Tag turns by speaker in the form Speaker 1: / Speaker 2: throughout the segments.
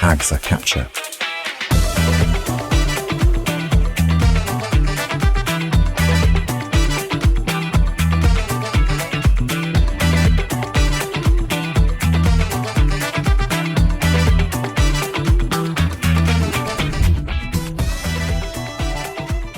Speaker 1: AGZA Capture.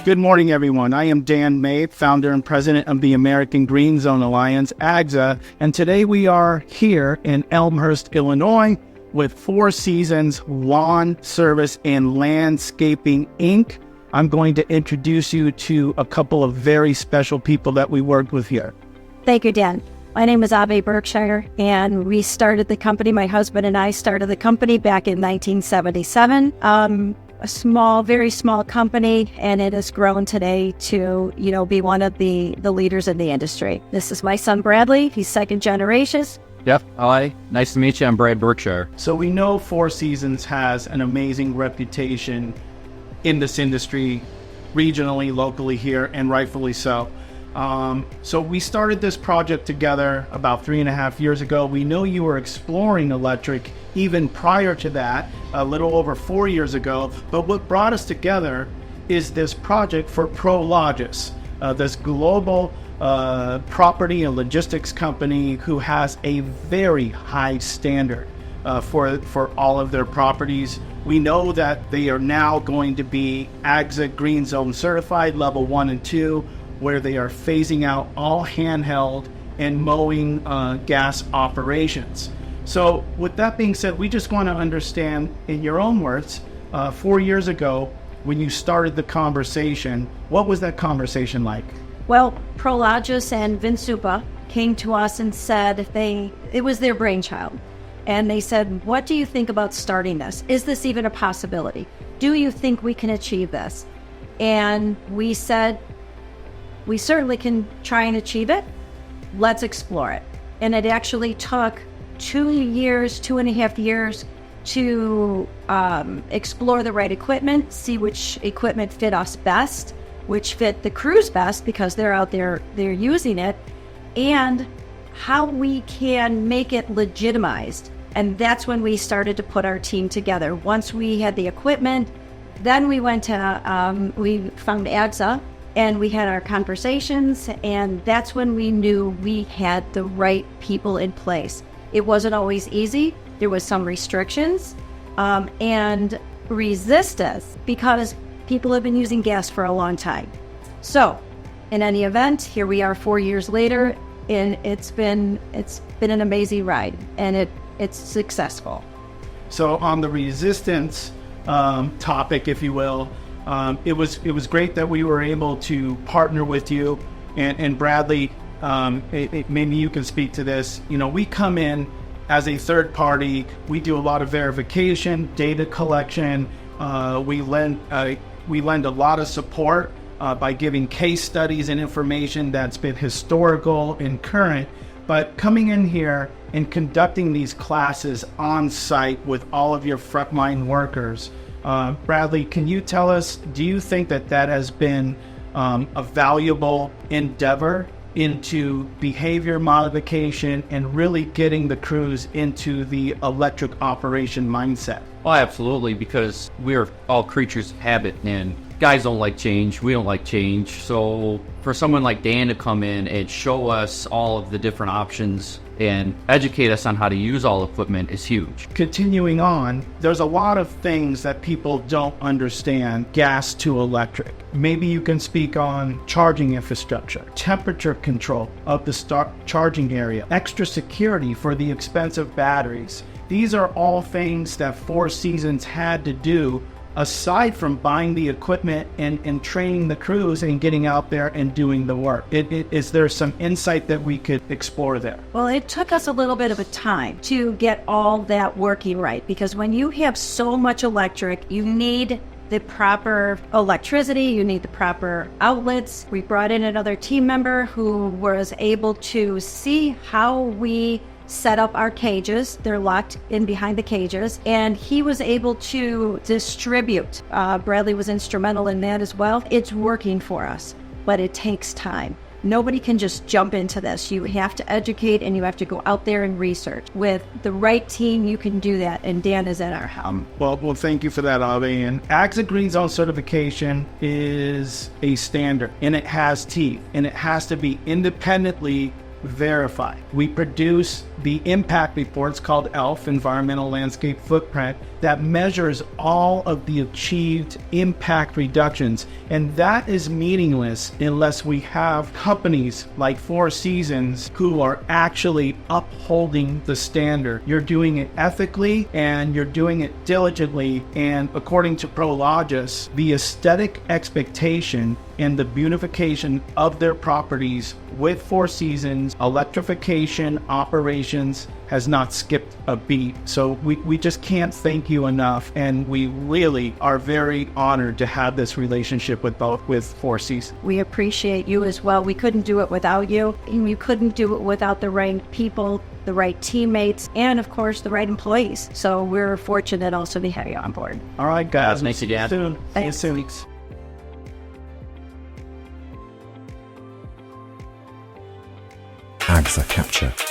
Speaker 2: Good morning, everyone. I am Dan May, founder and president of the American Green Zone Alliance, AGZA, and today we are here in Elmhurst, Illinois, with Four Seasons Lawn Service and Landscaping, Inc. I'm going to introduce you to a couple of very special people that we work with here.
Speaker 3: Thank you, Dan. My name is Ave Berkshire, and we started the company, my husband and I started the company back in 1977. A small, very small company, and it has grown today to, be one of the leaders in the industry. This is my son, Bradley. He's second generation.
Speaker 4: Yep. Hi. Nice to meet you. I'm Brad Berkshire.
Speaker 2: So we know Four Seasons has an amazing reputation in this industry, regionally, locally here, and rightfully so. So we started this project together about 3.5 years ago. We know you were exploring electric even prior to that, a little over 4 years ago. But what brought us together is this project for Prologis, this global property and logistics company who has a very high standard for all of their properties. We know that they are now going to be AGZA Green Zone Certified Level 1 and 2, where they are phasing out all handheld and mowing gas operations. So with that being said, we just want to understand, in your own words, 4 years ago, when you started the conversation, what was that conversation like?
Speaker 3: Well, Prologis and Vince Zupa came to us and said it was their brainchild. And they said, what do you think about starting this? Is this even a possibility? Do you think we can achieve this? And we said, we certainly can try and achieve it. Let's explore it. And it actually took 2.5 years to explore the right equipment, see which equipment fit us best, which fit the crews best because they're out there, they're using it, and how we can make it legitimized. And that's when we started to put our team together. Once we had the equipment, then we went to, we found AGZA, and we had our conversations, and that's when we knew we had the right people in place. It wasn't always easy. There was some restrictions and resistance because people have been using gas for a long time. So in any event, here we are 4 years later, and it's been an amazing ride, and it's successful.
Speaker 2: So on the resistance topic, if you will, it was great that we were able to partner with you, and Bradley, maybe you can speak to this. We come in as a third party. We do a lot of verification, data collection. We lend a lot of support by giving case studies and information that's been historical and current. But coming in here and conducting these classes on site with all of your frontline workers, Bradley, can you tell us, do you think that has been a valuable endeavor into behavior modification and really getting the crews into the electric operation mindset?
Speaker 4: Oh, absolutely, because we're all creatures of habit, and guys don't like change. We don't like change. So for someone like Dan to come in and show us all of the different options and educate us on how to use all equipment is huge.
Speaker 2: Continuing on, there's a lot of things that people don't understand gas to electric. Maybe you can speak on charging infrastructure, temperature control of the charging area, extra security for the expensive batteries. These are all things that Four Seasons had to do aside from buying the equipment and training the crews and getting out there and doing the work. Is there some insight that we could explore there?
Speaker 3: Well, it took us a little bit of a time to get all that working right, because when you have so much electric, you need the proper electricity, you need the proper outlets. We brought in another team member who was able to see how we set up our cages. They're locked in behind the cages, and he was able to distribute. Bradley was instrumental in that as well. It's working for us, but it takes time. Nobody can just jump into this. You have to educate and you have to go out there and research. With the right team, you can do that, and Dan is at our help.
Speaker 2: Well, thank you for that, Avi. And AGZA Green Zone Certification is a standard, and it has teeth, and it has to be independently verified. We produce the impact reports called ELF, Environmental Landscape Footprint, that measures all of the achieved impact reductions. And that is meaningless unless we have companies like Four Seasons who are actually upholding the standard. You're doing it ethically and you're doing it diligently. And according to Prologis, the aesthetic expectation and the beautification of their properties with Four Seasons, electrification, operations has not skipped a beat. So we just can't thank you enough. And we really are very honored to have this relationship with Four Seasons.
Speaker 3: We appreciate you as well. We couldn't do it without you. And we couldn't do it without the right people, the right teammates, and of course, the right employees. So we're fortunate also to have you on board.
Speaker 2: All right, guys.
Speaker 4: Thanks, Dan.
Speaker 2: See you
Speaker 3: Thanks.
Speaker 2: soon.
Speaker 1: AGZA Capture.